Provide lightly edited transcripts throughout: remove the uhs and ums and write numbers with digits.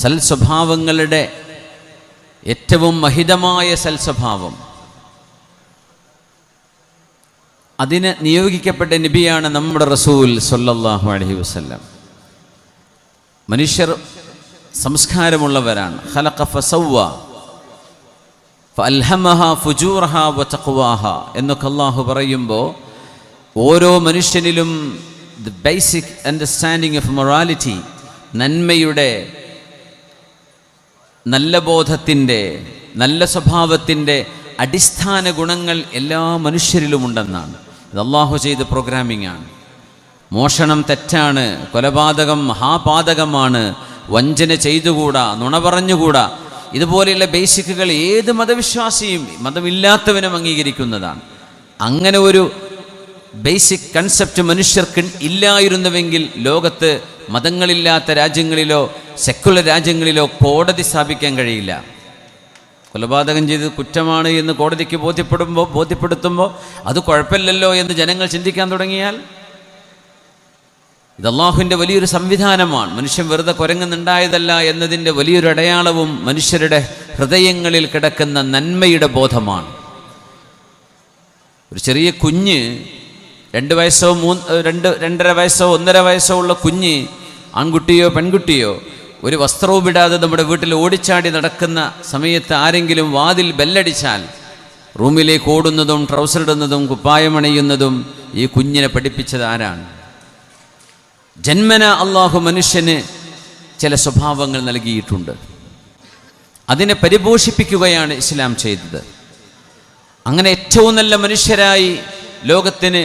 സൽസ്വഭാവങ്ങളുടെ ഏറ്റവും മഹിതമായ സൽസ്വഭാവം, അതിന് നിയോഗിക്കപ്പെട്ട നബിയാണ് നമ്മുടെ റസൂൽ സ്വല്ലല്ലാഹു അലൈഹി വസല്ലം. മനുഷ്യർ സംസ്കാരമുള്ളവരാണ്. ഖലഖ ഫസവ്വ ഫഅൽഹമഹ ഫുജൂറഹ വതഖ്വാഹ എന്നൊക്കെ അല്ലാഹു പറയുമ്പോൾ, ഓരോ മനുഷ്യനിലും the basic understanding of morality, നന്മയുടെ, നല്ല ബോധത്തിൻ്റെ, നല്ല സ്വഭാവത്തിൻ്റെ അടിസ്ഥാന ഗുണങ്ങൾ എല്ലാ മനുഷ്യരിലുമുണ്ടെന്നാണ്. ഇത് അല്ലാഹു ചെയ്ത പ്രോഗ്രാമിംഗ് ആണ്. മോഷണം തെറ്റാണ്, കൊലപാതകം മഹാപാതകമാണ്, വഞ്ചന ചെയ്തുകൂടാ, നുണ പറഞ്ഞുകൂടാ, ഇതുപോലെയുള്ള ബേസിക്കുകൾ ഏത് മതവിശ്വാസിയും മതമില്ലാത്തവനും അംഗീകരിക്കുന്നതാണ്. അങ്ങനെ ഒരു ബേസിക് കൺസെപ്റ്റ് മനുഷ്യർക്ക് ഇല്ലായിരുന്നുവെങ്കിൽ ലോകത്ത് മതങ്ങളില്ലാത്ത രാജ്യങ്ങളിലോ സെക്കുലർ രാജ്യങ്ങളിലോ കോടതി സ്ഥാപിക്കാൻ കഴിയില്ല. കൊലപാതകം ചെയ്ത് കുറ്റമാണ് എന്ന് കോടതിക്ക് ബോധ്യപ്പെടുത്തുമ്പോൾ അത് കുഴപ്പമില്ലല്ലോ എന്ന് ജനങ്ങൾ ചിന്തിക്കാൻ തുടങ്ങിയാൽ, ഇത് അല്ലാഹുവിൻ്റെ വലിയൊരു സംവിധാനമാണ്. മനുഷ്യൻ വെറുതെ കുരങ്ങുന്നുണ്ടായതല്ല എന്നതിൻ്റെ വലിയൊരു അടയാളവും മനുഷ്യരുടെ ഹൃദയങ്ങളിൽ കിടക്കുന്ന നന്മയുടെ ബോധമാണ്. ഒരു ചെറിയ കുഞ്ഞ്, 2 വയസ്സോ 2.5 വയസ്സോ 1.5 വയസ്സോ ഉള്ള കുഞ്ഞ്, ആൺകുട്ടിയോ പെൺകുട്ടിയോ, ഒരു വസ്ത്രവും ഇടാതെ നമ്മുടെ വീട്ടിൽ ഓടിച്ചാടി നടക്കുന്ന സമയത്ത് ആരെങ്കിലും വാതിൽ ബെല്ലടിച്ചാൽ റൂമിലേക്ക് ഓടുന്നതും ട്രൗസർ ഇടുന്നതും കുപ്പായമണിയുന്നതും ഈ കുഞ്ഞിനെ പഠിപ്പിച്ചത് ആരാണ്? ജന്മന അല്ലാഹു മനുഷ്യന് ചില സ്വഭാവങ്ങൾ നൽകിയിട്ടുണ്ട്. അതിനെ പരിപോഷിപ്പിക്കുകയാണ് ഇസ്ലാം ചെയ്തത്. അങ്ങനെ ഏറ്റവും നല്ല മനുഷ്യരായി ലോകത്തിന്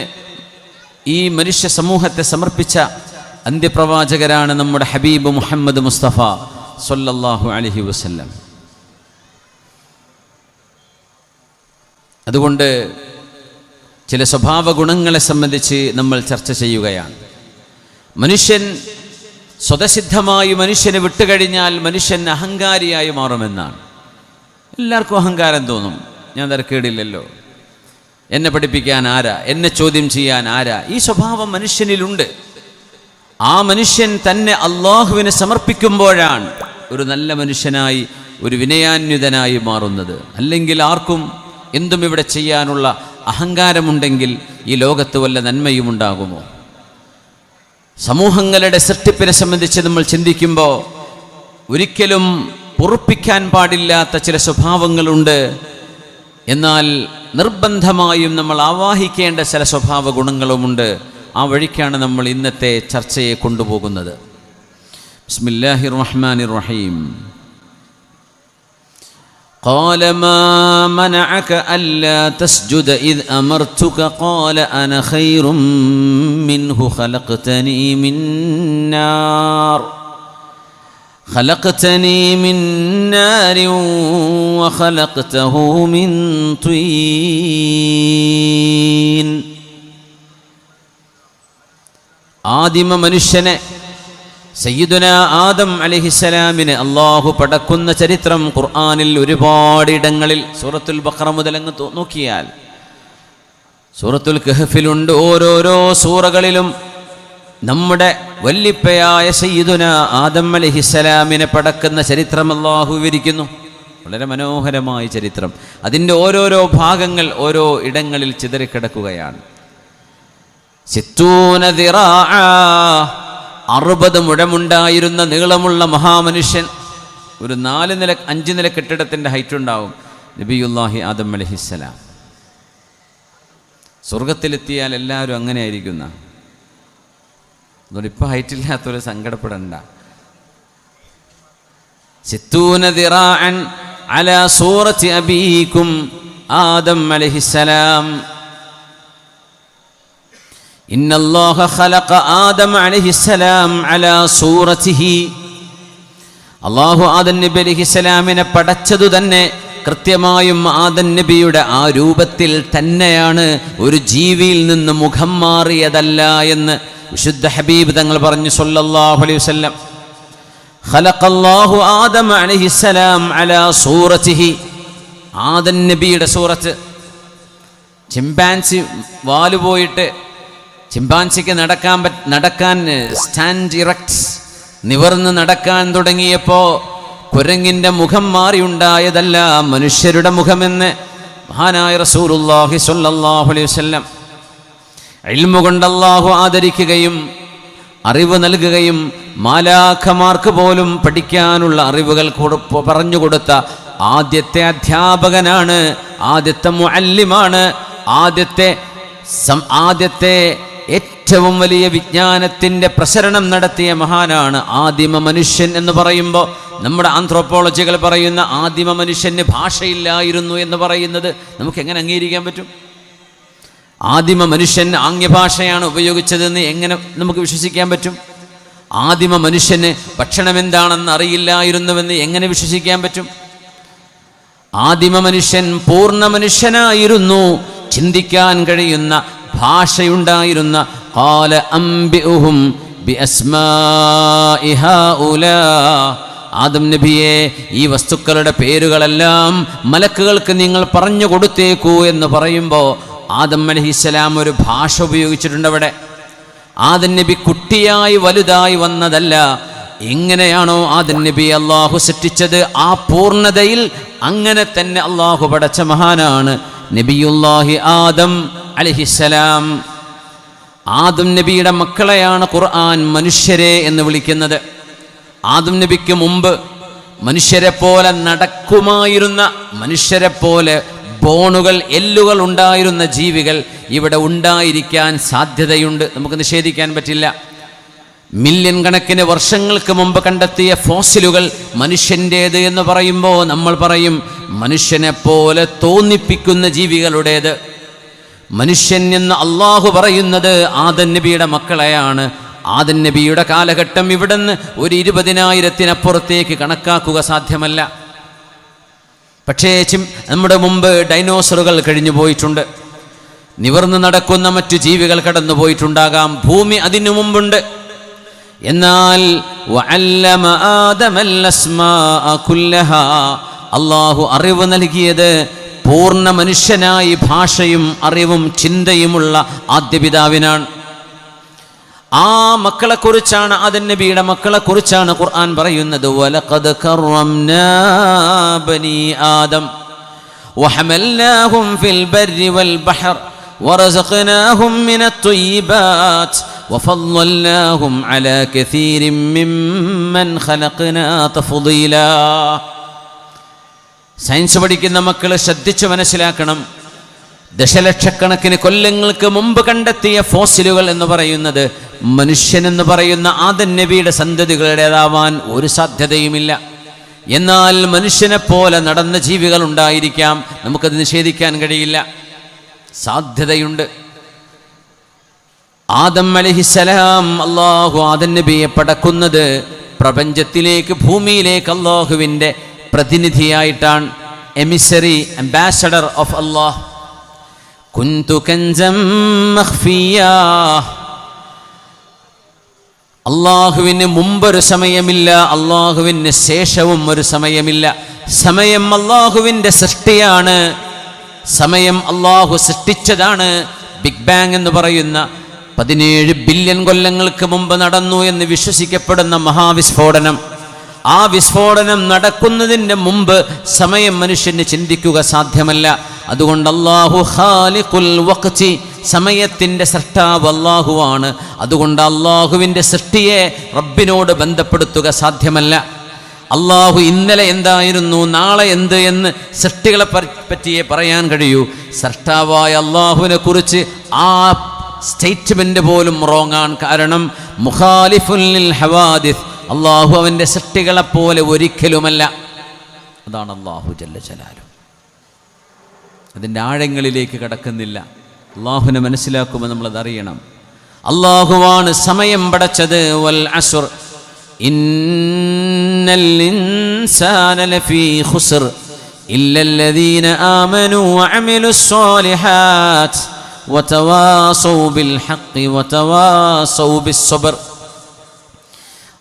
ഈ മനുഷ്യ സമൂഹത്തെ സമർപ്പിച്ച അന്ത്യപ്രവാചകരാണ് നമ്മുടെ ഹബീബ് മുഹമ്മദ് മുസ്തഫ സ്വല്ലല്ലാഹു അലൈഹി വസല്ലം. അതുകൊണ്ട് ചില സ്വഭാവ ഗുണങ്ങളെ സംബന്ധിച്ച് നമ്മൾ ചർച്ച ചെയ്യുകയാണ്. മനുഷ്യൻ സ്വതസിദ്ധമായി മനുഷ്യനെ വിട്ടുകഴിഞ്ഞാൽ മനുഷ്യൻ അഹങ്കാരിയായി മാറുമെന്നാണ്. എല്ലാവർക്കും അഹങ്കാരം തോന്നും. ഞാൻ തരക്കേടില്ലല്ലോ, എന്നെ പഠിപ്പിക്കാൻ ആരാ, എന്നെ ചോദ്യം ചെയ്യാൻ ആരാ? ഈ സ്വഭാവം മനുഷ്യനിലുണ്ട്. ആ മനുഷ്യൻ തന്നെ അള്ളാഹുവിനെ സമർപ്പിക്കുമ്പോഴാണ് ഒരു നല്ല മനുഷ്യനായി, ഒരു വിനയാന്വിതനായി മാറുന്നത്. അല്ലെങ്കിൽ ആർക്കും എന്തും ഇവിടെ ചെയ്യാനുള്ള അഹങ്കാരമുണ്ടെങ്കിൽ ഈ ലോകത്ത് വല്ല നന്മയും ഉണ്ടാകുമോ? സമൂഹങ്ങളുടെ സൃഷ്ടിപ്പിനെ സംബന്ധിച്ച് നമ്മൾ ചിന്തിക്കുമ്പോൾ ഒരിക്കലും പൊറുപ്പിക്കാൻ പാടില്ലാത്ത ചില സ്വഭാവങ്ങളുണ്ട്. എന്നാൽ നിർബന്ധമായും നമ്മൾ ആവാഹിക്കേണ്ട ചില സ്വഭാവ ഗുണങ്ങളുമുണ്ട്. ആ വഴിക്കാണ് നമ്മൾ ഇന്നത്തെ ചർച്ചയെ കൊണ്ടുപോകുന്നത്. ബിസ്മില്ലാഹിർ റഹ്മാനിർ റഹീം. قال ما منعك ألا تسجد إذ أمرتك قال أنا خير منه خلقتني من نار وخلقته من طين. ആദിമ മനുഷ്യനെ സയ്യിദുന ആദം അലൈഹിസ്സലാമിനെ അല്ലാഹു പടക്കുന്ന ചരിത്രം ഖുർആനിൽ ഒരുപാട് ഇടങ്ങളിൽ, സൂറത്തുൽ ബഖറ മുതൽ അങ്ങ് നോക്കിയാൽ സൂറത്തുൽ കഹ്ഫിലുണ്ട്. ഓരോരോ സൂറകളിലും നമ്മുടെ വല്ലിപ്പയായ സയ്യിദുന ആദം അലൈഹിസ്സലാമിനെ പടക്കുന്ന ചരിത്രം അല്ലാഹു വിവരിക്കുന്നു. വളരെ മനോഹരമായ ചരിത്രം. അതിൻ്റെ ഓരോരോ ഭാഗങ്ങൾ ഓരോ ഇടങ്ങളിൽ ചിതറിക്കിടക്കുകയാണ്. 60 മുഴമുണ്ടായിരുന്ന നീളമുള്ള മഹാമനുഷ്യൻ, ഒരു 4 നില 5 നില കെട്ടിടത്തിൻ്റെ ഹൈറ്റ് ഉണ്ടാവും നബിയുല്ലാഹി ആദം അലൈഹിസ്സലാം. സ്വർഗത്തിലെത്തിയാൽ എല്ലാവരും അങ്ങനെ ആയിരിക്കുന്ന. അതുകൊണ്ട് ഇപ്പോൾ ഹൈറ്റില്ലാത്തവരെ സങ്കടപ്പെടണ്ട. 60 ദിറാഅൻ അലാ സൂറത്തി അബീകും ആദം അലൈഹിസ്സലാം. ഇന്നല്ലാഹ ഖലഖ ആദം അലൈഹിസ്സലാം അലാ സൂറതിഹി. അല്ലാഹു ആദം നബി അലൈഹിസ്സലാമിനെ പടച്ചതു തന്നെ കൃത്യമായും ആദം നബിയുടെ ആ രൂപത്തിൽ തന്നെയാണ്, ഒരു ജീവിയിൽ നിന്ന് മുഖം മാറിയതല്ല എന്ന് വിശുദ്ധ ഹബീബ് തങ്ങൾ പറഞ്ഞു സ്വല്ലല്ലാഹു അലൈഹി വസല്ലം. ഖലഖല്ലാഹു ആദം അലൈഹിസ്സലാം അലാ സൂറതിഹി. ആദം നബിയുടെ സൂറത്ത്. ചിമ്പാൻസി വാലുപോയിട്ട് ചിമ്പാൻസിക്ക് നടക്കാൻ സ്റ്റാൻഡ് ഇറക്റ്റ്, നിവർന്ന് നടക്കാൻ തുടങ്ങിയപ്പോൾ കുരങ്ങിൻ്റെ മുഖം മാറിയുണ്ടായതല്ല മനുഷ്യരുടെ മുഖമെന്ന് മഹാനായ റസൂലുള്ളാഹി സ്വല്ലല്ലാഹു അലൈഹി വസല്ലം ഇൽമു കൊണ്ട് അല്ലാഹു ആദരിക്കുകയും അറിവ് നൽകുകയും മാലാഖമാർക്ക് പോലും പഠിക്കാനുള്ള അറിവുകൾ പറഞ്ഞു കൊടുത്ത ആദ്യത്തെ അധ്യാപകനാണ്, ആദ്യത്തെ മുഅല്ലിമാണ്, ആദ്യത്തെ ഏറ്റവും വലിയ വിജ്ഞാനത്തിൻ്റെ പ്രസരണം നടത്തിയ മഹാനാണ്. ആദിമ മനുഷ്യൻ എന്ന് പറയുമ്പോൾ നമ്മുടെ ആന്ത്രോപോളജികൾ പറയുന്ന ആദിമ മനുഷ്യന് ഭാഷയില്ലായിരുന്നു എന്ന് പറയുന്നത് നമുക്ക് എങ്ങനെ അംഗീകരിക്കാൻ പറ്റും? ആദിമ മനുഷ്യൻ ആംഗ്യഭാഷയാണ് ഉപയോഗിച്ചതെന്ന് എങ്ങനെ നമുക്ക് വിശ്വസിക്കാൻ പറ്റും? ആദിമ മനുഷ്യന് ഭക്ഷണം എന്താണെന്ന് അറിയില്ലായിരുന്നുവെന്ന് എങ്ങനെ വിശ്വസിക്കാൻ പറ്റും? ആദിമ മനുഷ്യൻ പൂർണ്ണ മനുഷ്യനായിരുന്നു, ചിന്തിക്കാൻ കഴിയുന്ന ഭാഷയുണ്ടായിരുന്ന. ഖാല അംബിഉഹും ബിഅസ്മാഇ ഹൗലാ, ആദം നബിയെ ഈ വസ്തുക്കളുടെ പേരുകളെല്ലാം മലക്കുകൾക്ക് നിങ്ങൾ പറഞ്ഞു കൊടുത്തേക്കൂ എന്ന് പറയുമ്പോൾ ആദം അലൈഹിസ്സലാം ഒരു ഭാഷ ഉപയോഗിച്ചിട്ടുണ്ട് അവിടെ. ആദം നബി കുട്ടിയായി വലുതായി വന്നതല്ല. എങ്ങനെയാണോ ആദം നബി അള്ളാഹു സൃഷ്ടിച്ചത് ആ പൂർണ്ണതയിൽ അങ്ങനെ തന്നെ അള്ളാഹു പടച്ച മഹാനാണ് നബിയുല്ലാഹി ആദം അലൈഹിസ്സലാം. ആദം നബിയുടെ മക്കളെയാണ് ഖുർആൻ മനുഷ്യരെ എന്ന് വിളിക്കുന്നത്. ആദം നബിക്ക് മുമ്പ് മനുഷ്യരെ പോലെ നടക്കുമായിരുന്ന, മനുഷ്യരെ പോലെ ബോണുകൾ എല്ലുകൾ ഉണ്ടായിരുന്ന ജീവികൾ ഇവിടെ ഉണ്ടായിരിക്കാൻ സാധ്യതയുണ്ട്, നമുക്ക് നിഷേധിക്കാൻ പറ്റില്ല. മില്യൺ കണക്കിന് വർഷങ്ങൾക്ക് മുമ്പ് കണ്ടെത്തിയ ഫോസിലുകൾ മനുഷ്യൻ്റേത് എന്ന് പറയുമ്പോൾ നമ്മൾ പറയും മനുഷ്യനെ പോലെ തോന്നിപ്പിക്കുന്ന ജീവികളുടേത്. മനുഷ്യൻ എന്ന് അള്ളാഹു പറയുന്നത് ആദം നബിയുടെ മക്കളെയാണ്. ആദം നബിയുടെ കാലഘട്ടം ഇവിടുന്ന് ഒരു 20,000-ത്തിനപ്പുറത്തേക്ക് കണക്കാക്കുക സാധ്യമല്ല. പക്ഷേ നമ്മുടെ മുമ്പ് ഡൈനോസറുകൾ കഴിഞ്ഞു പോയിട്ടുണ്ട്, നിവർന്നു നടക്കുന്ന മറ്റു ജീവികൾ കടന്നു പോയിട്ടുണ്ടാകാം, ഭൂമി അതിനു മുമ്പുണ്ട്. എന്നാൽ അള്ളാഹു അറിവ് നൽകിയത് പൂർണ്ണ മനുഷ്യനായി ഭാഷയും അറിവും ചിന്തയുമുള്ള ആദ്യപിതാവിനാണ്. ആ മക്കളെക്കുറിച്ചാണ്, ആദം നബിയുടെ മക്കളെക്കുറിച്ചാണ് ഖുർആൻ പറയുന്നത്. വലഖദ് കറംനാ ബനി ആദം വഹമൽനാഹും ഫിൽ ബർരി വൽ ബഹർ വറസഖ്നാഹും മിനത് ത്വയ്യിബാത്ത് വഫളൽനാഹും അലാ കസീരിൻ മിമ്മൻ ഖലഖ്നാ തഫ്ദീലാ. സയൻസ് പഠിക്കുന്ന മക്കൾ ശ്രദ്ധിച്ചു മനസ്സിലാക്കണം. ദശലക്ഷക്കണക്കിന് കൊല്ലങ്ങൾക്ക് മുമ്പ് കണ്ടെത്തിയ ഫോസിലുകൾ എന്ന് പറയുന്നത് മനുഷ്യനെന്ന് പറയുന്ന ആദം നബിയുടെ സന്തതികളുടേതാവാൻ ഒരു സാധ്യതയുമില്ല. എന്നാൽ മനുഷ്യനെ പോലെ നടന്ന ജീവികൾ ഉണ്ടായിരിക്കാം, നമുക്കത് നിഷേധിക്കാൻ കഴിയില്ല, സാധ്യതയുണ്ട്. ആദം അലൈഹിസ്സലാം അള്ളാഹു ആദം നബിയെ പടക്കുന്നത് പ്രപഞ്ചത്തിലേക്ക്, ഭൂമിയിലേക്ക് അള്ളാഹുവിൻ്റെ പ്രതിനിധിയായിട്ടാണ്. എമിസറി, അംബാസഡർ ഓഫ് അള്ളാഹ്. കുന്തു കൻസം മഖ്ഫിയാ. അള്ളാഹുവിന് മുമ്പൊരു സമയമില്ല, അള്ളാഹുവിന് ശേഷവും ഒരു സമയമില്ല. സമയം അള്ളാഹുവിൻ്റെ സൃഷ്ടിയാണ്, സമയം അള്ളാഹു സൃഷ്ടിച്ചതാണ്. ബിഗ് ബാങ് എന്ന് പറയുന്ന 17 ബില്യൺ കൊല്ലങ്ങൾക്ക് മുമ്പ് നടന്നു എന്ന് വിശ്വസിക്കപ്പെടുന്ന മഹാവിസ്ഫോടനം, ആ വിസ്ഫോടനം നടക്കുന്നതിൻ്റെ മുമ്പ് സമയം മനുഷ്യന് ചിന്തിക്കുക സാധ്യമല്ല. അതുകൊണ്ട് അല്ലാഹു ഖാലിഖുൽ വഖ്തി, സമയത്തിൻ്റെ സൃഷ്ടാവ് അല്ലാഹുവാണ്. അതുകൊണ്ട് അല്ലാഹുവിൻ്റെ സൃഷ്ടിയെ റബ്ബിനോട് ബന്ധപ്പെടുത്തുക സാധ്യമല്ല. അല്ലാഹു ഇന്നലെ എന്തായിരുന്നു നാളെ എന്ത് എന്ന് സൃഷ്ടികളെ പറ്റിയേ പറയാൻ കഴിയൂ. സൃഷ്ടാവായ അല്ലാഹുവിനെ കുറിച്ച് ആ സ്റ്റേറ്റ്മെന്റ് പോലും റോങ്ങാണ്. കാരണം മുഖാലിഫുൽ ലിൽ ഹവാദിസ്, അല്ലാഹു അവൻ്റെ സൃഷ്ടികളെപ്പോലെ ഒരിക്കലുമല്ല. അതാണ് അല്ലാഹു ജല്ല ജലാലു. അതിൻ്റെ ആഴങ്ങളിലേക്ക് കടക്കുന്നില്ല. അല്ലാഹുവിനെ മനസ്സിലാക്കുമ്പോൾ നമ്മളത് അറിയണം. അല്ലാഹുവാണ് സമയം പടച്ചത്. വൽ അസ്ർ ഇന്നൽ ഇൻസാന ലഫീ ഖുസ്ർ ഇല്ലല്ലദീന ആമനൂ വഅമിലുസ് സ്വാലിഹാത്ത് വതവാസൗ ബിൽ ഹഖ് വതവാസൗ ബിസ്സബ്ർ.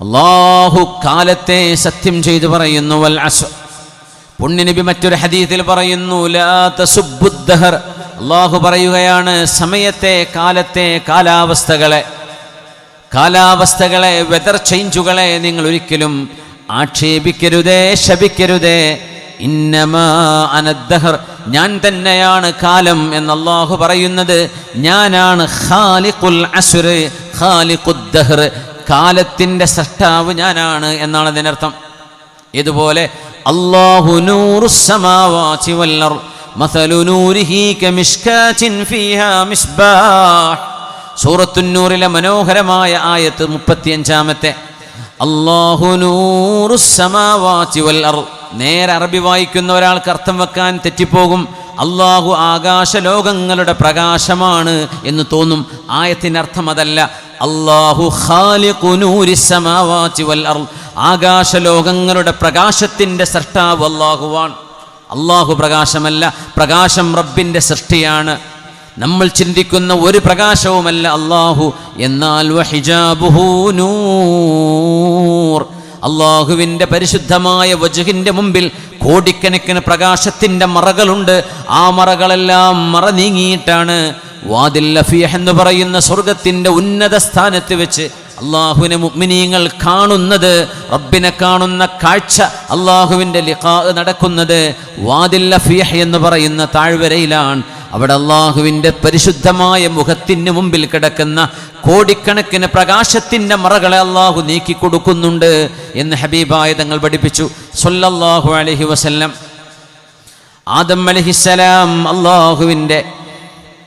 അല്ലാഹു കാലത്തെ സത്യം ചെയ്തു പറയുന്നു. വൽ അസ്ർ. പുണ്യനബി മറ്റൊരു ഹദീസിൽ പറയുന്നു ലാ തസുബ്ബുദ്ദഹർ. അല്ലാഹു പറയുകയാണ് സമയത്തെ, കാലത്തെ, കാലാവസ്ഥകളെ, കാലാവസ്ഥകളെ, വെതർ ചേഞ്ചുകളെ നിങ്ങൾ ഒരിക്കലും ആക്ഷേപിക്കരുതേ, ശപിക്കരുതേ. ഇന്നമാ അനദ്ദഹർ, ഞാൻ തന്നെയാണ് കാലം എന്ന് അല്ലാഹു പറയുന്നത്. ഞാനാണ് ഖാലിഖുൽ അസ്ർ, ഖാലിഖുദ്ദഹർ, കാലത്തിൻ്റെ സൃഷ്ടാവ് ഞാനാണ് എന്നാണ് അതിനർത്ഥം. ഇതുപോലെ അല്ലാഹു നൂറുസ് സമാവാതി വൽ അർദ് മസലു നൂരിഹി കമിഷ്കാത്തിൻ ഫീഹാ മിസ്ബാഹ്. സൂറത്തുൻ നൂറിലെ മനോഹരമായ ആയത്ത് 35-ാമത്തെ. അല്ലാഹു നൂറുസ് സമാവാതി വൽ അർദ്. നേരെ അറബി വായിക്കുന്ന ഒരാൾക്ക് അർത്ഥം വെക്കാൻ തെറ്റിപ്പോകും. അല്ലാഹു ആകാശലോകങ്ങളുടെ പ്രകാശമാണ് എന്ന് തോന്നും. ആയത്തിൻ്റെ അർത്ഥം അതല്ല. അല്ലാഹു ഖാലിഖു നൂരിസ് സമാവാതി വൽ അർദ്, ആകാശലോകങ്ങളുടെ പ്രകാശത്തിൻ്റെ സൃഷ്ടാവ് അല്ലാഹുവാണ്. അല്ലാഹു പ്രകാശമല്ല, പ്രകാശം റബ്ബിൻ്റെ സൃഷ്ടിയാണ്. നമ്മൾ ചിന്തിക്കുന്ന ഒരു പ്രകാശവുമല്ല അല്ലാഹു. എന്നാൽ വഹിജാബുഹു നൂർ, അല്ലാഹുവിൻ്റെ പരിശുദ്ധമായ വജ്ഹിൻ്റെ മുമ്പിൽ കോടിക്കണക്കിന് പ്രകാശത്തിൻ്റെ മറകളുണ്ട്. ആ മറകളെല്ലാം മറ നീങ്ങിയിട്ടാണ് വാദിൽ ലഫീഹ് എന്ന് പറയുന്ന സ്വർഗത്തിൻ്റെ ഉന്നത സ്ഥാനത്ത് വെച്ച് അള്ളാഹുവിനെ മുഅ്മിനീങ്ങൾ കാണുന്നത്. റബ്ബിനെ കാണുന്ന കാഴ്ച, അള്ളാഹുവിൻ്റെ ലിഖാ നടക്കുന്നത് വാദിൽ ലഫീഹ് എന്ന് പറയുന്ന താഴ്വരയിലാണ്. അവിടെ അള്ളാഹുവിൻ്റെ പരിശുദ്ധമായ മുഖത്തിന് മുമ്പിൽ കിടക്കുന്ന കോടിക്കണക്കിന് പ്രകാശത്തിൻ്റെ മറകളെ അള്ളാഹു നീക്കിക്കൊടുക്കുന്നുണ്ട് എന്ന് ഹബീബായ തങ്ങൾ പഠിപ്പിച്ചു സ്വല്ലല്ലാഹു അലൈഹി വസല്ലം. ആദം അലൈഹിസ്സലാം അള്ളാഹുവിൻ്റെ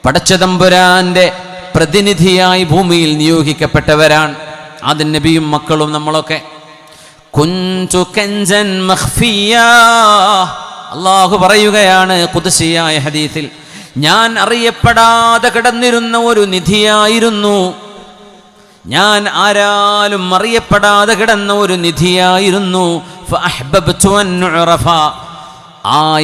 പടച്ചതമ്പുരാൻ്റെ പ്രതിനിധിയായി ഭൂമിയിൽ നിയോഗിക്കപ്പെട്ടവരാണ്. ആദം നബിയും മക്കളും നമ്മളൊക്കെ. കുൻതു കൻസൻ മഖ്ഫിയാ, അള്ളാഹു പറയുകയാണ് ഖുദ്സിയായ ഹദീസിൽ, ഞാൻ അറിയപ്പെടാതെ കിടന്നിരുന്ന ഒരു നിധിയായിരുന്നു. ഞാൻ ആരാലും അറിയപ്പെടാതെ കിടന്ന ഒരു നിധിയായിരുന്നു. ഫഅഹ്ബബ്തു അൻ ഉറഫ,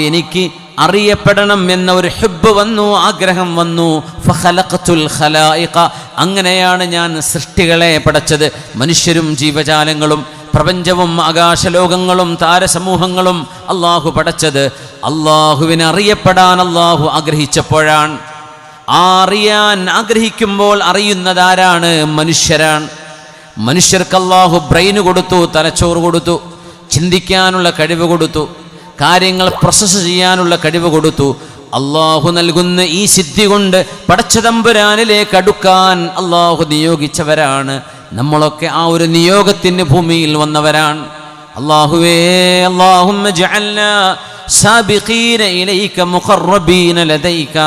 എനിക്ക് അറിയപ്പെടണം എന്ന ഒരു ഹുബ്ബ് വന്നു, ആഗ്രഹം വന്നു. ഫഖലഖതുൽ ഖലായിഖ, അങ്ങനെയാണ് ഞാൻ സൃഷ്ടികളെ പടച്ചത്. മനുഷ്യരും ജീവജാലങ്ങളും പ്രപഞ്ചവും ആകാശലോകങ്ങളും താരസമൂഹങ്ങളും അള്ളാഹു പടച്ചത് അള്ളാഹുവിനെ അറിയപ്പെടാൻ അള്ളാഹു ആഗ്രഹിച്ചപ്പോഴാണ്. അറിയാൻ ആഗ്രഹിക്കുമ്പോൾ അറിയുന്നതാരാണ്? മനുഷ്യരാണ്. മനുഷ്യർക്ക് അള്ളാഹു ബ്രെയിന് കൊടുത്തു, തലച്ചോറ് കൊടുത്തു, ചിന്തിക്കാനുള്ള കഴിവ് കൊടുത്തു, കാര്യങ്ങൾ പ്രോസസ്സ് ചെയ്യാനുള്ള കഴിവ് കൊടുത്തു. അള്ളാഹു നൽകുന്ന ഈ സിദ്ധി കൊണ്ട് പടച്ചതമ്പുരാനിലേക്ക് അടുക്കാൻ അള്ളാഹു നിയോഗിച്ചവരാണ് നമ്മളൊക്കെ. ആ ഒരു നിയോഗത്തിന് ഭൂമിയിൽ വന്നവരാണ്. അല്ലാഹുവേ, അല്ലാഹുമ്മ ജഅൽനാ സാബിഖീന ഇലൈക മുഖറബീന ലദൈക,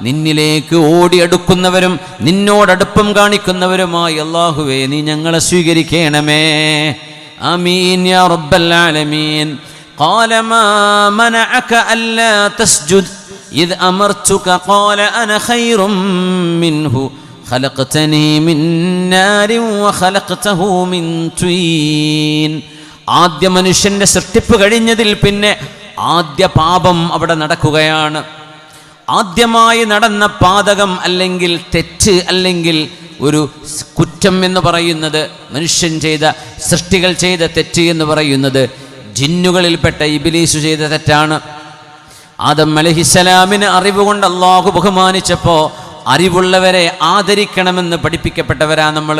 നിന്നിലേക്ക് ഓടിയടുക്കുന്നവരും നിന്നോടടുപ്പം കാണിക്കുന്നവരുമായി അല്ലാഹുവേ നീ ഞങ്ങളെ സ്വീകരിക്കണമേ. ആമീൻ യാ റബ്ബൽ ആലമീൻ. ഖാല മാ മനഅക അല്ലാ തസ്ജുദ് ഇദ് അമർതുക ഖാല അന ഖൈറും മിൻഹു ഖലഖതനി മിൻ നാരിൻ വഖലഖതഹു മിൻ തീൻ. ആദ്യ മനുഷ്യന്റെ സൃഷ്ടിപ്പ് കഴിഞ്ഞതിൽ പിന്നെ ആദ്യ പാപം അവിടെ നടക്കുകയാണ്. ആദ്യമായി നടന്ന പാതകം അല്ലെങ്കിൽ തെറ്റ് അല്ലെങ്കിൽ ഒരു കുറ്റം എന്ന് പറയുന്നത്, മനുഷ്യൻ ചെയ്ത, സൃഷ്ടികൾ ചെയ്ത തെറ്റ് എന്ന് പറയുന്നത് ജിന്നുകളിൽപ്പെട്ട ഇബ്ലീസ് ചെയ്ത തെറ്റാണ്. ആദം അലൈഹിസ്സലാമിന് അറിവ് കൊണ്ട് അല്ലാഹു ബഹുമാനിച്ചപ്പോൾ അറിവുള്ളവരെ ആദരിക്കണമെന്ന് പഠിപ്പിക്കപ്പെട്ടവരാ നമ്മൾ.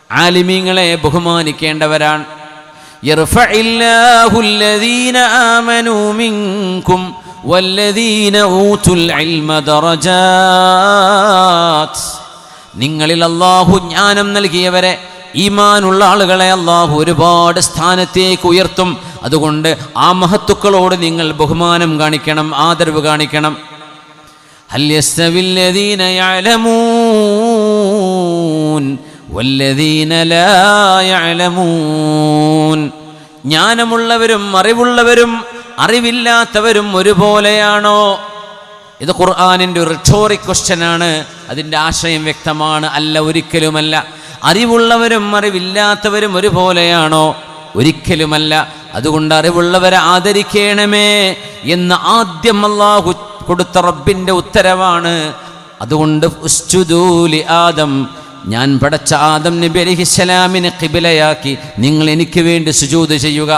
ആലിമീങ്ങളെ ബഹുമാനിക്കേണ്ടവരാണ്. യർഫഇല്ലാഹു അല്ലദീന ആമനൂ മിൻകും വല്ലദീന ഊതുൽ ഇൽമ ദറജാത്ത്. നിങ്ങളിൽ അല്ലാഹു ജ്ഞാനം നൽകിയവരെ, ഈമാനുള്ള ആളുകളെ അല്ലാഹു ഒരുപാട് സ്ഥാനത്തേക്ക് ഉയർത്തും. അതുകൊണ്ട് ആ മഹത്തുക്കളോട് നിങ്ങൾ ബഹുമാനം കാണിക്കണം, ആദരവ് കാണിക്കണം. ഹൽ യസ്തവില്ലദീന യഅലമൂൻ വല്ലദീന ലാ യഅലമൂൻ. ജ്ഞാനമുള്ളവരും അറിവുള്ളവരും അറിവില്ലാത്തവരും ഒരുപോലെയാണോ? ഇത് ഖുർആനിൻ്റെ ഒരു റിട്ടോറിക് ക്വസ്റ്റ്യനാണ്. അതിൻ്റെ ആശയം വ്യക്തമാണ്. അല്ല, ഒരിക്കലുമല്ല. അറിവുള്ളവരും അറിവില്ലാത്തവരും ഒരുപോലെയാണോ? ഒരിക്കലുമല്ല. അതുകൊണ്ട് അറിവുള്ളവരെ ആദരിക്കണമേ എന്ന് ആദ്യം അല്ലാഹു കൊടുത്ത റബ്ബിൻ്റെ ഉത്തരവാണ്. അതുകൊണ്ട് ഉസ്ജുദൂ ലി ആദം, ഞാൻ പടച്ച ആദം നബി അലൈഹിസ്സലാമിനെ ഖിബലയാക്കി നിങ്ങൾ എനിക്ക് വേണ്ടി സുജൂദ് ചെയ്യുക.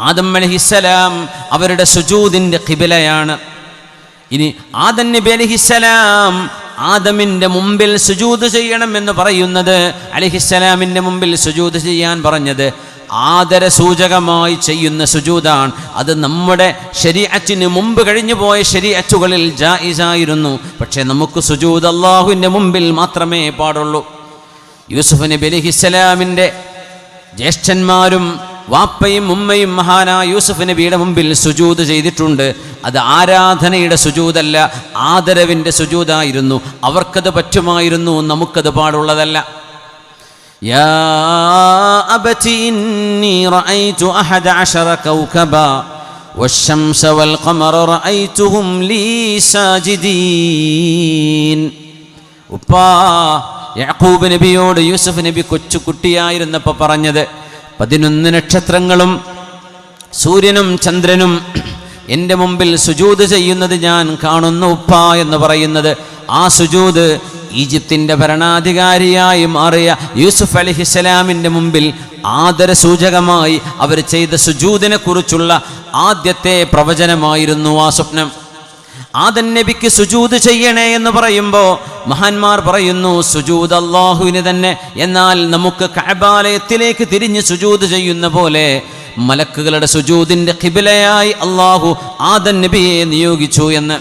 ആദം അലൈഹിസ്സലാം അവരുടെ സുജൂദിൻ്റെ ഖിബലയാണ്. ഇനി ആദം നബി അലൈഹിസ്സലാം ആദമിൻ്റെ മുമ്പിൽ സുജൂദ് ചെയ്യണമെന്ന് പറയുന്നത്, അലൈഹിസ്സലാമിൻ്റെ മുമ്പിൽ സുജൂദ് ചെയ്യാൻ പറഞ്ഞത് ആദരസൂചകമായി ചെയ്യുന്ന സുജൂദാണ്. അത് നമ്മുടെ ശരീഅത്തിന് മുമ്പ് കഴിഞ്ഞു പോയ ശരീഅത്തുകളിൽ ജായിസായിരുന്നു. പക്ഷേ നമുക്ക് സുജൂദ് അല്ലാഹുവിൻ്റെ മുമ്പിൽ മാത്രമേ പാടുള്ളൂ. യൂസുഫ് നബി അലൈഹിസ്സലാമിൻ്റെ ജ്യേഷ്ഠന്മാരും വാപ്പയും ഉമ്മയും മഹാനായ യൂസുഫ് നബിയുടെ മുമ്പിൽ സുജൂദ് ചെയ്തിട്ടുണ്ട്. അത് ആരാധനയുടെ സുജൂദല്ല, ആദരവിൻ്റെ സുജൂദായിരുന്നു. അവർക്കത് പറ്റുമായിരുന്നു, നമുക്കത് പാടുള്ളതല്ല. യാ അബതി ഇന്നി റഅയ്തു 11 കൗകബാ والشمس والقمر رأيتهم لي ساجدين. ഉപ്പാ, യാക്കൂബ് നബിയോട് യൂസുഫ് നബി കൊച്ചു കുട്ടിയായിരുന്നപ്പോൾ പറഞ്ഞത്, 11 നക്ഷത്രങ്ങളും സൂര്യനും ചന്ദ്രനും എൻ്റെ മുമ്പിൽ സുജൂദ് ചെയ്യുന്നത് ഞാൻ കാണുന്നു ഉപ്പ എന്ന് പറയുന്നത്. ആ സുജൂദ് ഈജിപ്തിൻ്റെ ഭരണാധികാരിയായി മാറിയ യൂസുഫ് അലൈഹിസ്സലാമിൻ്റെ മുമ്പിൽ ആദരസൂചകമായി അവർ ചെയ്ത സുജൂദിനെ കുറിച്ചുള്ള ആദ്യത്തെ പ്രവചനമായിരുന്നു ആ സ്വപ്നം. ആദം നബിക്ക് സുജൂദ് ചെയ്യണേ എന്ന് പറയുമ്പോൾ മഹാന്മാർ പറയുന്നു സുജൂദ് അല്ലാഹുവിന് തന്നെ. എന്നാൽ നമുക്ക് കഅബാലയത്തിലേക്ക് തിരിഞ്ഞ് സുജൂദ് ചെയ്യുന്ന പോലെ മലക്കുകളുടെ സുജൂദിൻ്റെ ഖിബലയായി അല്ലാഹു ആദം നബിയെ നിയോഗിച്ചു എന്ന്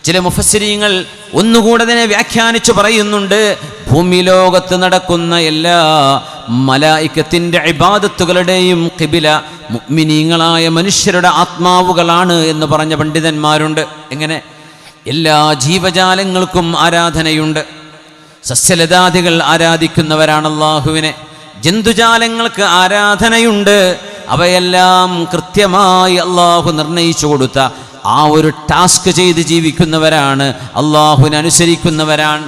ചില മുഫസ്സിരീങ്ങൾ ഒന്നുകൂടെ തന്നെ വ്യാഖ്യാനിച്ചു പറയുന്നുണ്ട്. ഭൂമി ലോകത്ത് നടക്കുന്ന എല്ലാ മലായിക്കത്തിൻ്റെ ഇബാദത്തുകളുടെയും ഖിബില മുഅ്മിനീങ്ങളായ മനുഷ്യരുടെ ആത്മാവുകളാണ് എന്ന് പറഞ്ഞ പണ്ഡിതന്മാരുണ്ട്. എങ്ങനെ? എല്ലാ ജീവജാലങ്ങൾക്കും ആരാധനയുണ്ട്. സസ്യലതാദികൾ ആരാധിക്കുന്നവരാണ് അല്ലാഹുവിനെ. ജന്തുജാലങ്ങൾക്ക് ആരാധനയുണ്ട്. അവയെല്ലാം കൃത്യമായി അല്ലാഹു നിർണയിച്ചു കൊടുത്ത ആ ഒരു ടാസ്ക് ചെയ്ത് ജീവിക്കുന്നവരാണ്, അല്ലാഹുവിനെ അനുസരിക്കുന്നവരാണ്.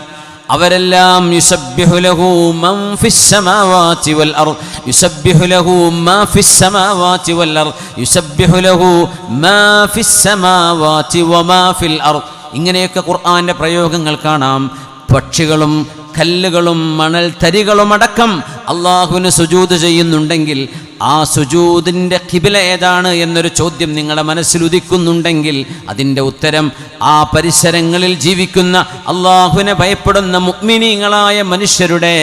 അവരെല്ലാം യുസബ്ബിഹു ലഹു മൻ ഫിസ് സമാവാതി വൽ അർദ് യുസബ്ബിഹു ലഹു മാ ഫിസ് സമാവാതി വൽ അർദ് യുസബ്ബിഹു ലഹു മാ ഫിസ് സമാവാതി വമാ ഫിൽ അർദ്. ഇങ്ങനെയൊക്കെ ഖുർആന്റെ പ്രയോഗങ്ങൾ കാണാം. പക്ഷികളും കല്ലുകളും മണൽ തരികളും അടക്കം അള്ളാഹുവിന് സുജൂദ് ചെയ്യുന്നുണ്ടെങ്കിൽ ആ സുജൂദിൻ്റെ ഖിബില ഏതാണ് എന്നൊരു ചോദ്യം നിങ്ങളുടെ മനസ്സിൽ ഉദിക്കുന്നുണ്ടെങ്കിൽ അതിൻ്റെ ഉത്തരം ആ പരിസരങ്ങളിൽ ജീവിക്കുന്ന അള്ളാഹുവിനെ ഭയപ്പെടുന്ന മുഅ്മിനീങ്ങളായ മനുഷ്യരുടെ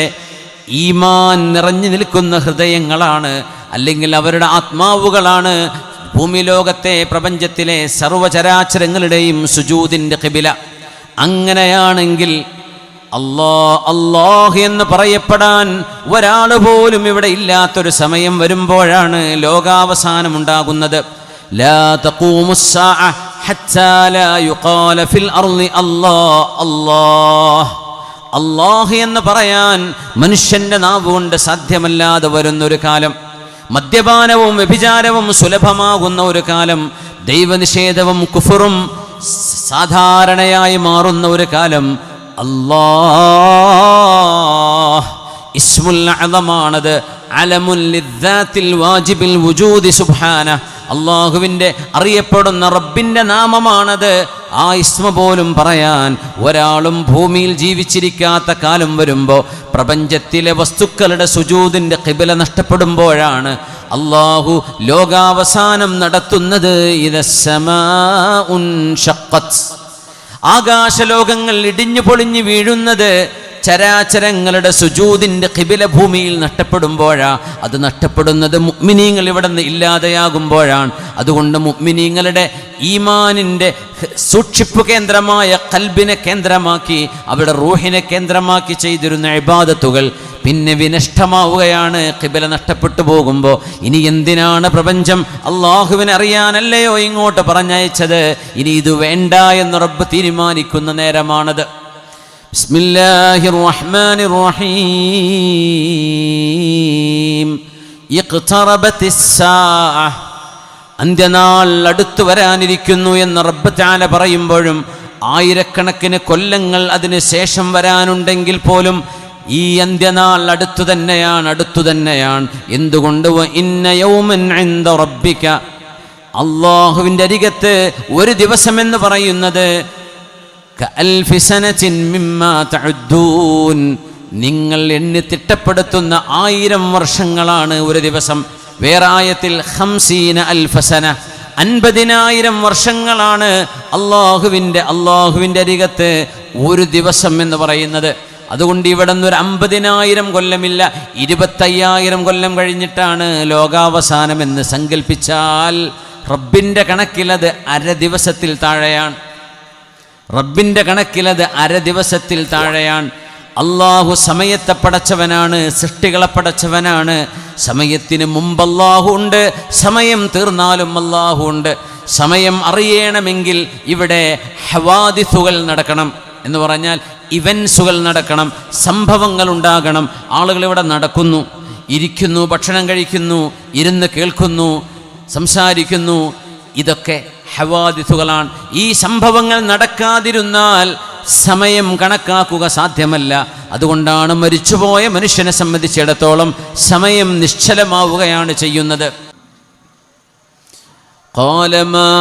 ഈമാൻ നിറഞ്ഞു നിൽക്കുന്ന ഹൃദയങ്ങളാണ്, അല്ലെങ്കിൽ അവരുടെ ആത്മാവുകളാണ് ഭൂമി ലോകത്തെ പ്രപഞ്ചത്തിലെ സർവചരാചരങ്ങളുടെയും സുജൂദിൻ്റെ ഖിബില. അങ്ങനെയാണെങ്കിൽ അല്ലാഹ് എന്ന് പറയപ്പെടാൻ ഒരാൾ പോലും ഇവിടെ ഇല്ലാത്തൊരു സമയം വരുമ്പോഴാണ് ലോകാവസാനം ഉണ്ടാകുന്നത്. ലാ തഖൂമുസ്സാഅ ഹത്താ ലാ യുഖാല ഫിൽ അർളി അല്ലാഹ് എന്ന് പറയാൻ മനുഷ്യന്റെ നാവുകൊണ്ട് സാധ്യമല്ലാതെ വരുന്നൊരു കാലം, മദ്യപാനവും വ്യഭിചാരവും സുലഭമാകുന്ന ഒരു കാലം, ദൈവനിഷേധവും കുഫറും സാധാരണയായി മാറുന്ന ഒരു കാലം. അല്ലാഹ് ഇസ്മുൽ അഅ്ളമാണത്. അലമുൽ ലിദ്ദാത്തിൽ വാജിബിൽ വുജൂദി സുബ്ഹാനഹ്. അല്ലാഹുവിൻ്റെ അറിയപ്പെടുന്ന റബ്ബിൻ്റെ നാമമാണത്. ആ ഇസ്മ പോലും പറയാൻ ഒരാളും ഭൂമിയിൽ ജീവിച്ചിരിക്കാത്ത കാലം വരുമ്പോൾ, പ്രപഞ്ചത്തിലെ വസ്തുക്കളുടെ സുജൂദിൻ്റെ ഖിബല നഷ്ടപ്പെടുമ്പോഴാണ് അല്ലാഹു ലോകാവസാനം നടത്തുന്നത്. ഇദസ്സമാഉൻ ഷഖ്ഖത്. ആകാശലോകങ്ങൾ ഇടിഞ്ഞു പൊളിഞ്ഞു വീഴുന്നത് ചരാചരങ്ങളുടെ സുജൂദിൻ്റെ ഖിബില ഭൂമിയിൽ നഷ്ടപ്പെടുമ്പോഴാണ്. അത് നഷ്ടപ്പെടുന്നത് മുഅ്മിനീങ്ങൾ ഇവിടെ നിന്ന് ഇല്ലാതെയാകുമ്പോഴാണ്. അതുകൊണ്ട് മുഅ്മിനീങ്ങളുടെ ഈമാനിൻ്റെ സൂക്ഷിപ്പ് കേന്ദ്രമായ ഖൽബിനെ കേന്ദ്രമാക്കി, അവിടെ റൂഹിനെ കേന്ദ്രമാക്കി ചെയ്തിരുന്ന ഇബാദത്തുകൾ പിന്നെ വിനഷ്ടമാവുകയാണ് ഖിബല നഷ്ടപ്പെട്ടു പോകുമ്പോൾ. ഇനി എന്തിനാണ് പ്രപഞ്ചം? അള്ളാഹുവിനെ അറിയാനല്ലയോ ഇങ്ങോട്ട് പറഞ്ഞയച്ചത്? ഇനി ഇത് വേണ്ട എന്ന് റബ്ബ് തീരുമാനിക്കുന്ന നേരമാണത്. ബിസ്മില്ലാഹിർ റഹ്മാനിർ റഹീം. ഇഖ്തറബത്തിസ് സാഅ. അന്ത്യനാൾ അടുത്തു വരാനിരിക്കുന്നു എന്ന് റബ്ബ് തആല പറയുമ്പോഴും ആയിരക്കണക്കിന് കൊല്ലങ്ങൾ അതിന് ശേഷം വരാനുണ്ടെങ്കിൽ പോലും ഈ അന്ത്യനാൾ അടുത്തു തന്നെയാണ്. എന്തുകൊണ്ട്? ഇന്ന യൗമൻ ഇൻദ റബ്ബിക. അല്ലാഹുവിൻ്റെ അരികത്ത് ഒരു ദിവസം എന്ന് പറയുന്നത് കഅൽഫി സനതിൻ മിമ്മാ തഉദ്ദൂൻ. നിങ്ങൾ എണ്ണി തിട്ടപ്പെടുത്തുന്ന 1000 വർഷങ്ങളാണ് ഒരു ദിവസം. വേറെ ആയത്തിൽ 50 അൽഫ സന, 50,000 വർഷങ്ങളാണ് അള്ളാഹുവിൻ്റെ അരികത്ത് ഒരു ദിവസം എന്ന് പറയുന്നത്. അതുകൊണ്ട് ഇവിടെ നിന്നൊരു 50,000 കൊല്ലമില്ല, 25,000 കൊല്ലം കഴിഞ്ഞിട്ടാണ് ലോകാവസാനം എന്ന് സങ്കല്പിച്ചാൽ റബ്ബിൻ്റെ കണക്കിലത് അര ദിവസത്തിൽ താഴെയാണ്. റബ്ബിൻ്റെ കണക്കിലത് അര ദിവസത്തിൽ താഴെയാണ്. അള്ളാഹു സമയത്തെ പടച്ചവനാണ്, സൃഷ്ടികളെ പടച്ചവനാണ്. സമയത്തിന് മുമ്പ് അള്ളാഹു ഉണ്ട്, സമയം തീർന്നാലും അള്ളാഹു ഉണ്ട്. സമയം അറിയണമെങ്കിൽ ഇവിടെ ഹവാദിസുകൾ നടക്കണം, എന്ന് പറഞ്ഞാൽ ഇവൻസുകൾ നടക്കണം, സംഭവങ്ങൾ ഉണ്ടാകണം. ആളുകൾ ഇവിടെ നടക്കുന്നു, ഇരിക്കുന്നു, ഭക്ഷണം കഴിക്കുന്നു, ഇരുന്ന് കേൾക്കുന്നു, സംസാരിക്കുന്നു. ഇതൊക്കെ ഹവാദിസുകളാണ്. ഈ സംഭവങ്ങൾ നടക്കാതിരുന്നാൽ സമയം കണക്കാക്കുക സാധ്യമല്ല. അതുകൊണ്ടാണ് മരിച്ചുപോയ മനുഷ്യനെ സംബന്ധിച്ചിടത്തോളം സമയം നിശ്ചലമാവുകയാണ് ചെയ്യുന്നത്. قال ما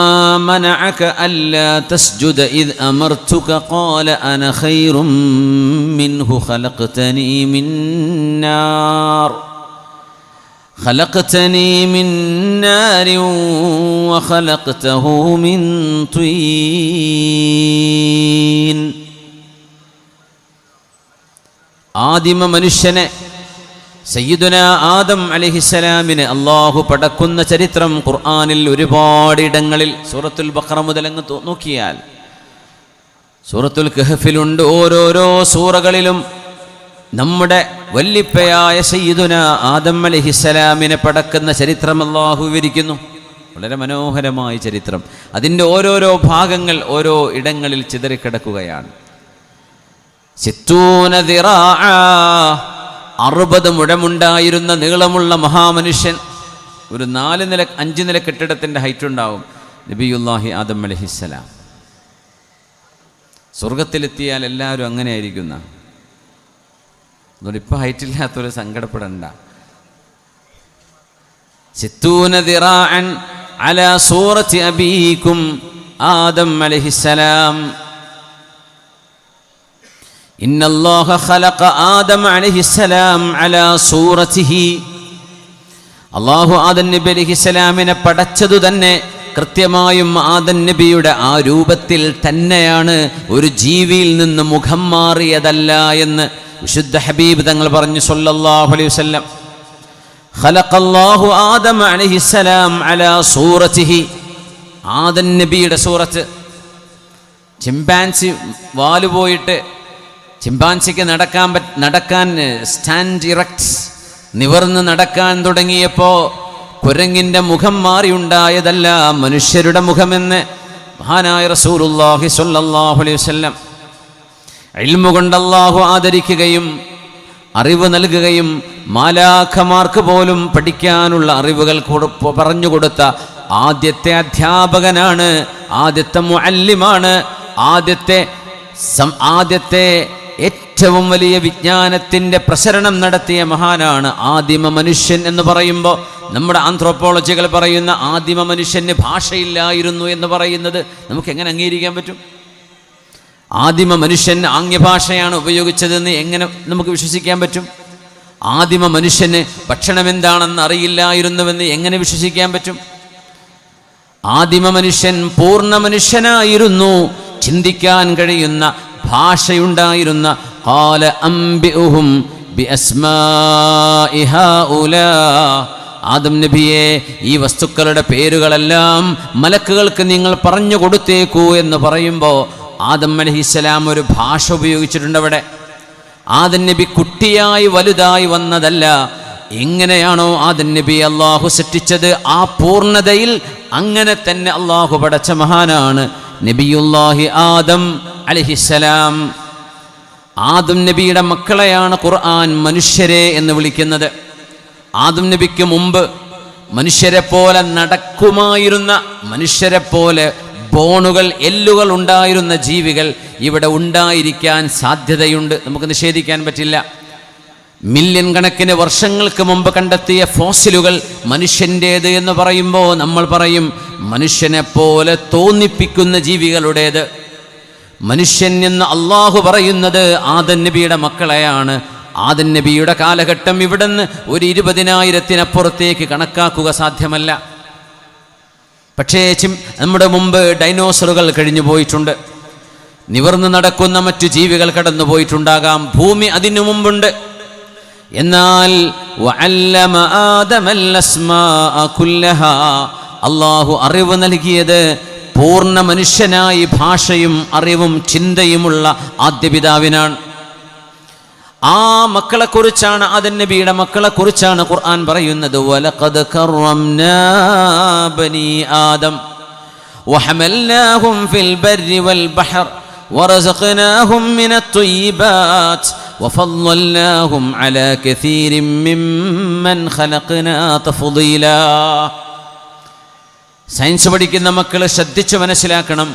منعك ألا تسجد إذ أمرتك قال أنا خير منه خلقتني من نار وخلقته من طين. ആദിമ മനുഷ്യനെ സയ്യിദുന ആദം അലൈഹിസ്സലാമിനെ അള്ളാഹു പടക്കുന്ന ചരിത്രം ഖുർആനിൽ ഒരുപാട് ഇടങ്ങളിൽ, സൂറത്തുൽ ബഖറ മുതൽ അങ്ങ് നോക്കിയാൽ സൂറത്തുൽ കഹ്ഫിലുണ്ട്. ഓരോരോ സൂറകളിലും നമ്മുടെ വല്ലിപ്പയായ സയ്യിദുന ആദം അലൈഹിസ്സലാമിനെ പടക്കുന്ന ചരിത്രം അള്ളാഹു വിവരിക്കുന്നു. വളരെ മനോഹരമായ ചരിത്രം. അതിൻ്റെ ഓരോരോ ഭാഗങ്ങൾ ഓരോ ഇടങ്ങളിൽ ചിതറിക്കിടക്കുകയാണ്. 60 മുഴമുണ്ടായിരുന്ന നീളമുള്ള മഹാമനുഷ്യൻ, ഒരു 4 നില 5 നില കെട്ടിടത്തിൻ്റെ ഹൈറ്റ് ഉണ്ടാവും നബിയുല്ലാഹി ആദം അലൈഹിസ്സലാം. സ്വർഗത്തിലെത്തിയാൽ എല്ലാവരും അങ്ങനെ ആയിരിക്കുന്ന. അതുകൊണ്ട് ഇപ്പം ഹൈറ്റില്ലാത്തൊരു സങ്കടപ്പെടണ്ട. 60 ദിറാഅൻ അലാ സൂറത്തി അബീകും ആദം അലൈഹിസ്സലാം. ഇന്നല്ലാഹ ഖലഖ ആദം അലൈഹിസ്സലാം അലാ സൂറത്തിഹി. അല്ലാഹു ആദം നബി അലൈഹിസ്സലാമിനെ പടച്ചതു തന്നെ കൃത്യമായും ആദം നബിയുടെ ആ രൂപത്തിൽ തന്നെയാണ്, ഒരു ജീവിയിൽ നിന്ന് മുഖം മാറിയതല്ല എന്ന് വിശുദ്ധ ഹബീബ് തങ്ങൾ പറഞ്ഞു സല്ലല്ലാഹു അലൈഹി വസല്ലം. ഖലഖല്ലാഹു ആദം അലൈഹിസ്സലാം അലാ സൂറത്തിഹി. ആദം നബിയുടെ സൂറത്ത്. ചിമ്പാൻസി വാല് പോയിട്ട് ചിമ്പാൻസിക്ക് നടക്കാൻ സ്റ്റാൻഡ് ഇറക്റ്റ്, നിവർന്ന് നടക്കാൻ തുടങ്ങിയപ്പോൾ കുരങ്ങിൻ്റെ മുഖം മാറിയുണ്ടായതല്ല മനുഷ്യരുടെ മുഖമെന്ന് മഹാനായ റസൂലുള്ളാഹി സ്വല്ലല്ലാഹു അലൈഹി വസല്ലം. ഇൽമു കൊണ്ട് അല്ലാഹു ആദരിക്കുകയും അറിവ് നൽകുകയും മാലാഖമാർക്ക് പോലും പഠിക്കാനുള്ള അറിവുകൾ പറഞ്ഞു കൊടുത്ത ആദ്യത്തെ അധ്യാപകനാണ്, ആദ്യത്തെ മുഅല്ലിമാണ്, ആദ്യത്തെ ഏറ്റവും വലിയ വിജ്ഞാനത്തിൻ്റെ പ്രസരണം നടത്തിയ മഹാനാണ് ആദിമ മനുഷ്യൻ എന്ന് പറയുമ്പോൾ. നമ്മുടെ ആന്ത്രോപോളജികൾ പറയുന്ന ആദിമ മനുഷ്യന് ഭാഷയില്ലായിരുന്നു എന്ന് പറയുന്നത് നമുക്ക് എങ്ങനെ അംഗീകരിക്കാൻ പറ്റും? ആദിമ മനുഷ്യൻ ആംഗ്യഭാഷയാണ് ഉപയോഗിച്ചതെന്ന് എങ്ങനെ നമുക്ക് വിശ്വസിക്കാൻ പറ്റും? ആദിമ മനുഷ്യന് ഭക്ഷണം എന്താണെന്ന് അറിയില്ലായിരുന്നുവെന്ന് എങ്ങനെ വിശ്വസിക്കാൻ പറ്റും? ആദിമ മനുഷ്യൻ പൂർണ്ണ മനുഷ്യനായിരുന്നു, ചിന്തിക്കാൻ കഴിയുന്ന ഭാഷയുണ്ടായിരുന്ന. ഖാല അംബിഉഹും ബിഅസ്മാഇ ഹൗലാ. ആദം നബിയെ, ഈ വസ്തുക്കളുടെ പേരുകളെല്ലാം മലക്കുകൾക്ക് നിങ്ങൾ പറഞ്ഞു കൊടുത്തേക്കൂ എന്ന് പറയുമ്പോൾ ആദം അലൈഹിസ്സലാം ഒരു ഭാഷ ഉപയോഗിച്ചിട്ടുണ്ട് അവിടെ. ആദം നബി കുട്ടിയായി വലുതായി വന്നതല്ല. എങ്ങനെയാണോ ആദം നബി അള്ളാഹു സൃഷ്ടിച്ചത് ആ പൂർണ്ണതയിൽ അങ്ങനെ തന്നെ അള്ളാഹു പടച്ച മഹാനാണ് നബിയുല്ലാഹി ആദം അലൈഹിസ്സലാം. ആദം നബിയുടെ മക്കളെയാണ് ഖുർആൻ മനുഷ്യരെ എന്ന് വിളിക്കുന്നത്. ആദം നബിക്ക് മുമ്പ് മനുഷ്യരെ പോലെ നടക്കുമായിരുന്ന, മനുഷ്യരെ പോലെ ബോണുകൾ, എല്ലുകൾ ഉണ്ടായിരുന്ന ജീവികൾ ഇവിടെ ഉണ്ടായിരിക്കാൻ സാധ്യതയുണ്ട്, നമുക്ക് നിഷേധിക്കാൻ പറ്റില്ല. മില്യൺ കണക്കിന് വർഷങ്ങൾക്ക് മുമ്പ് കണ്ടെത്തിയ ഫോസിലുകൾ മനുഷ്യൻ്റേത് എന്ന് പറയുമ്പോൾ നമ്മൾ പറയും മനുഷ്യനെ പോലെ തോന്നിപ്പിക്കുന്ന ജീവികളുടേത്. മനുഷ്യൻ എന്ന് അള്ളാഹു പറയുന്നത് ആദം നബിയുടെ മക്കളെയാണ്. ആദം നബിയുടെ കാലഘട്ടം ഇവിടുന്ന് ഒരു 20,000-ത്തിനപ്പുറത്തേക്ക് കണക്കാക്കുക സാധ്യമല്ല. പക്ഷേ നമ്മുടെ മുമ്പ് ഡൈനോസറുകൾ കഴിഞ്ഞു പോയിട്ടുണ്ട്, നിവർന്നു നടക്കുന്ന മറ്റു ജീവികൾ കടന്നു പോയിട്ടുണ്ടാകാം, ഭൂമി അതിനു മുമ്പുണ്ട്. എന്നാൽ അല്ലാഹു അറിവ് നൽകിയത് പൂർണ്ണ മനുഷ്യനായി ഭാഷയും അറിവും ചിന്തയുമുള്ള ആദ്യപിതാവിനാണ്. ആ മക്കളെക്കുറിച്ചാണ്, ആദം നബിയുടെ മക്കളെക്കുറിച്ചാണ് ഖുർആൻ പറയുന്നത്. വലഖദ് കറംനാ ബനി ആദം വഹമൽനാഹും ഫിൽ ബർരി വൽ ബഹർ വറസഖ്നാഹും മിനത് ത്വയ്യിബാത് വഫളൽനാഹും അലാ കസീരിൻ മിമ്മൻ ഖലഖ്നാ തഫ്ദീലാ. സയൻസ് പഠിക്കുന്ന മക്കൾ ശ്രദ്ധിച്ചു മനസ്സിലാക്കണം.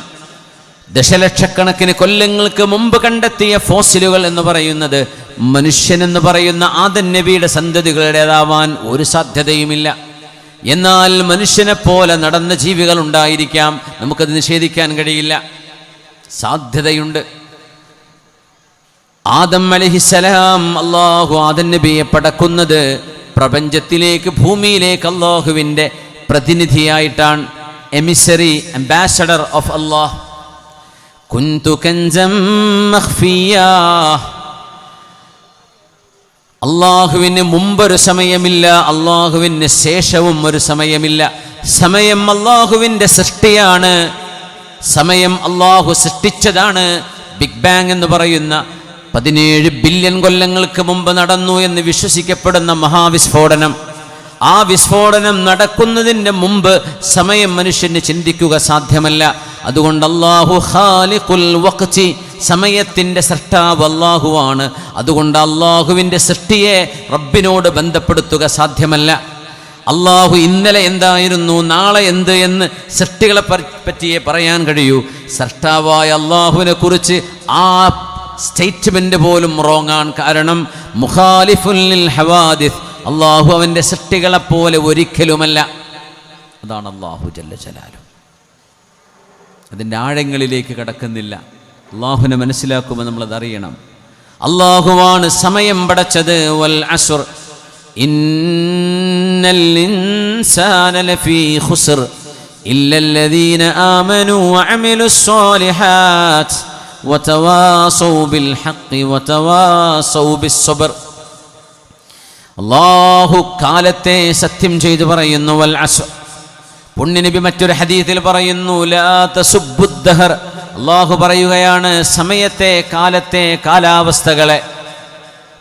ദശലക്ഷക്കണക്കിന് കൊല്ലങ്ങൾക്ക് മുമ്പ് കണ്ടെത്തിയ ഫോസിലുകൾ എന്ന് പറയുന്നത് മനുഷ്യൻ എന്ന് പറയുന്ന ആദം നബിയുടെ സന്തതികളുടേതാവാൻ ഒരു സാധ്യതയുമില്ല. എന്നാൽ മനുഷ്യനെ പോലെ നടന്ന ജീവികൾ ഉണ്ടായിരിക്കാം, നമുക്കത് നിഷേധിക്കാൻ കഴിയില്ല, സാധ്യതയുണ്ട്. ആദം അലൈഹിസ്സലാം, അല്ലാഹു ആദം നബിയെ പടക്കുന്നത് പ്രപഞ്ചത്തിലേക്ക്, ഭൂമിയിലേക്ക് അല്ലാഹുവിൻ്റെ പ്രതിനിധിയായിട്ടാണ്. എമിസറി, അംബാസഡർ ഓഫ് അല്ലാഹ്. കുന്തു കൻസൻ മഖ്ഫിയാ. അള്ളാഹുവിന് മുമ്പൊരു സമയമില്ല, അള്ളാഹുവിന് ശേഷവും ഒരു സമയമില്ല. സമയം അള്ളാഹുവിൻ്റെ സൃഷ്ടിയാണ്, സമയം അള്ളാഹു സൃഷ്ടിച്ചതാണ്. ബിഗ് ബാങ് എന്ന് പറയുന്ന 17 ബില്യൺ കൊല്ലങ്ങൾക്ക് മുമ്പ് നടന്നു എന്ന് വിശ്വസിക്കപ്പെടുന്ന മഹാവിസ്ഫോടനം, ആ വിസ്ഫോടനം നടക്കുന്നതിൻ്റെ മുമ്പ് സമയം മനുഷ്യന് ചിന്തിക്കുക സാധ്യമല്ല. അതുകൊണ്ട് അല്ലാഹു ഖാലിഖുൽ വഖ്തി, സമയത്തിൻ്റെ സൃഷ്ടാവ് അല്ലാഹുവാണ്. അതുകൊണ്ട് അല്ലാഹുവിൻ്റെ സൃഷ്ടിയെ റബ്ബിനോട് ബന്ധപ്പെടുത്തുക സാധ്യമല്ല. അല്ലാഹു ഇന്നലെ എന്തായിരുന്നു, നാളെ എന്ത് എന്ന് സൃഷ്ടികളെ പറ്റിയേ പറയാൻ കഴിയൂ. സൃഷ്ടാവായ അല്ലാഹുവിനെ കുറിച്ച് ആ സ്റ്റേറ്റ്മെന്റ് പോലും റോങ്ങാണ്. കാരണം മുഖാലിഫുൽ ലിൽ ഹവാദിസ്, അള്ളാഹു അവൻ്റെ സൃഷ്ടികളെപ്പോലെ ഒരിക്കലുമല്ല. അതാണ് അള്ളാഹു ജല്ല ജലാലു. അതിൻ്റെ ആഴങ്ങളിലേക്ക് കടക്കുന്നില്ല. അള്ളാഹുവിനെ മനസ്സിലാക്കുമ്പോൾ നമ്മളത് അറിയണം. അള്ളാഹുവാണ് സമയം പടച്ചത്. വൽ അസ്ർ ഇന്നൽ ഇൻസാന ലഫീ ഖുസ്ർ ഇല്ലല്ലദീന ആമനൂ വഅമിലുസ് സ്വാലിഹാത്ത് വതവാസൗ ബിൽ ഹഖ് വതവാസൗ ബിസ് സബ്ർ. അല്ലാഹു കാലത്തെ സത്യം ചെയ്തു പറയുന്നു. വൽ അസ്ർ, പുണ്യനബി മറ്റൊരു ഹദീസിൽ പറയുന്നു, ലാ തസുബ്ബുദ്ദഹർ. അല്ലാഹു പറയുകയാണ്, സമയത്തെ, കാലത്തെ,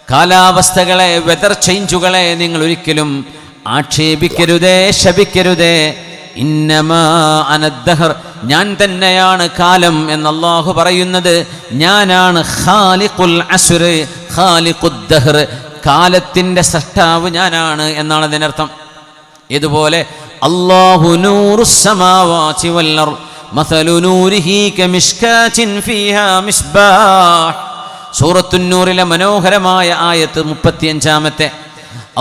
കാലാവസ്ഥകളെ വെതർ ചേഞ്ചുകളെ നിങ്ങൾ ഒരിക്കലും ആക്ഷേപിക്കരുതേ, ശപിക്കരുതേ. ഇന്നമാ അനദ്ദഹർ, ഞാൻ തന്നെയാണ് കാലം എന്ന് അല്ലാഹു പറയുന്നത്. ഞാനാണ് ഖാലിഖുൽ അസ്ർ, ഖാലിഖുദ്ദഹർ, കാലത്തിൻ്റെ സൃഷ്ടാവ് ഞാനാണ് എന്നാണ് അതിനർത്ഥം. ഇതുപോലെ അല്ലാഹു നൂറുസ് സമാവാതി വൽ അർദ് മസലു നൂരിഹി കമിഷ്കാത്തിൻ ഫീഹാ മിസ്ബാഹ്. സൂറത്തുൻ നൂറിലെ മനോഹരമായ ആയത്ത് 35-ാമത്തെ.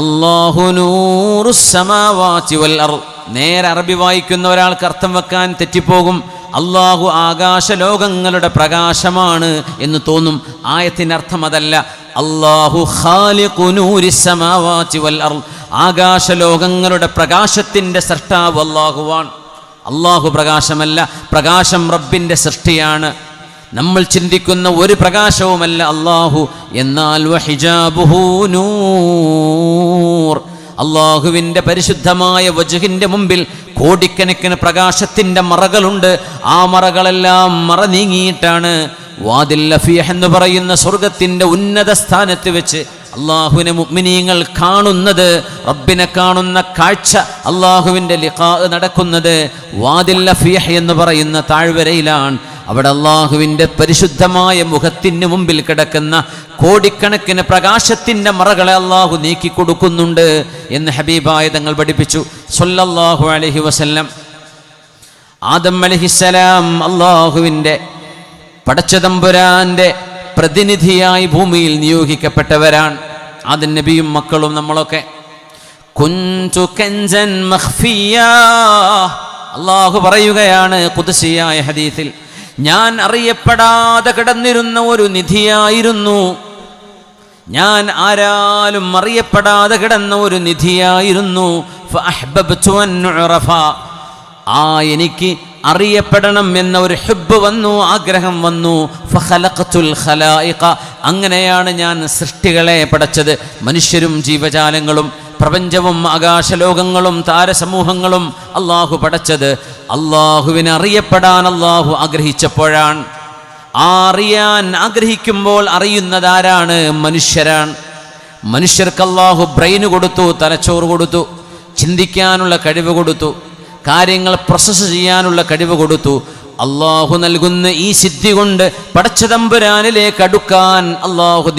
അല്ലാഹു നൂറുസ് സമാവാതി വൽ അർദ്. നേരെ അറബി വായിക്കുന്ന ഒരാൾക്ക് അർത്ഥം വെക്കാൻ തെറ്റിപ്പോകും. അല്ലാഹു ആകാശലോകങ്ങളുടെ പ്രകാശമാണ് എന്ന് തോന്നും. ആയത്തിൻ്റെ അർത്ഥം അതല്ല. അല്ലാഹു ഖാലിഖു നൂരിസ് സമാവാതി വൽ അർദ്, ആകാശലോകങ്ങളുടെ പ്രകാശത്തിൻ്റെ സൃഷ്ടാവ് അല്ലാഹുവാണ്. അല്ലാഹു പ്രകാശമല്ല, പ്രകാശം റബ്ബിൻ്റെ സൃഷ്ടിയാണ്. നമ്മൾ ചിന്തിക്കുന്ന ഒരു പ്രകാശവുമല്ല അല്ലാഹു. എന്നാൽ വഹിജാബുഹു നൂർ, അള്ളാഹുവിൻ്റെ പരിശുദ്ധമായ വജ്ഹിൻ്റെ മുമ്പിൽ കോടിക്കണക്കിന് പ്രകാശത്തിൻ്റെ മറകളുണ്ട്. ആ മറകളെല്ലാം മറ നീങ്ങിയിട്ടാണ് വാദിൽ ലഫീഹ് എന്ന് പറയുന്ന സ്വർഗത്തിൻ്റെ ഉന്നത സ്ഥാനത്ത് വെച്ച് അള്ളാഹുവിനെ മുഅ്മിനീങ്ങൾ കാണുന്നത്. റബ്ബിനെ കാണുന്ന കാഴ്ച, അള്ളാഹുവിൻ്റെ ലിഖാ നടക്കുന്നത് വാദിൽ ലഫീഹ് എന്ന് പറയുന്ന താഴ്വരയിലാണ്. അവിടെ അള്ളാഹുവിൻ്റെ പരിശുദ്ധമായ മുഖത്തിന് മുമ്പിൽ കിടക്കുന്ന കോടിക്കണക്കിന് പ്രകാശത്തിൻ്റെ മറകളെ അള്ളാഹു നീക്കിക്കൊടുക്കുന്നുണ്ട് എന്ന് ഹബീബായ തങ്ങൾ പഠിപ്പിച്ചു സ്വല്ലല്ലാഹു അലൈഹി വസല്ലം. ആദം അലൈഹിസ്സലാം അള്ളാഹുവിൻ്റെ പടച്ചതമ്പുരാൻ്റെ പ്രതിനിധിയായി ഭൂമിയിൽ നിയോഗിക്കപ്പെട്ടവരാണ്. ആദം നബിയും മക്കളും നമ്മളൊക്കെ. കുന്തു കൻസൻ മഖ്ഫിയാ, അള്ളാഹു പറയുകയാണ് ഖുദ്സിയായ ഹദീസിൽ, ഞാൻ അറിയപ്പെടാതെ കിടന്നിരുന്ന ഒരു നിധിയായിരുന്നു. ഞാൻ ആരാലും അറിയപ്പെടാതെ കിടന്ന ഒരു നിധിയായിരുന്നു. ഫഅഹ്ബബ്തു അൻ ഉറഫ, ആ എനിക്ക് അറിയപ്പെടണം എന്ന ഒരു ഹുബ്ബ് വന്നു, ആഗ്രഹം വന്നു. ഫഖലഖതുൽ ഖലായിഖ, അങ്ങനെയാണ് ഞാൻ സൃഷ്ടികളെ പടച്ചത്. മനുഷ്യരും ജീവജാലങ്ങളും പ്രപഞ്ചവും ആകാശലോകങ്ങളും താരസമൂഹങ്ങളും അള്ളാഹു പടച്ചത് അള്ളാഹുവിനെ അറിയപ്പെടാൻ അള്ളാഹു ആഗ്രഹിച്ചപ്പോഴാണ്. അറിയാൻ ആഗ്രഹിക്കുമ്പോൾ അറിയുന്നതാരാണ്? മനുഷ്യരാണ്. മനുഷ്യർക്ക് അള്ളാഹു ബ്രെയിന് കൊടുത്തു, തലച്ചോറ് കൊടുത്തു, ചിന്തിക്കാനുള്ള കഴിവ് കൊടുത്തു, കാര്യങ്ങൾ പ്രോസസ്സ് ചെയ്യാനുള്ള കഴിവ് കൊടുത്തു. അള്ളാഹു നൽകുന്ന ഈ സിദ്ധി കൊണ്ട് പടച്ചതമ്പുരാനിലേക്ക് അടുക്കാൻ അള്ളാഹു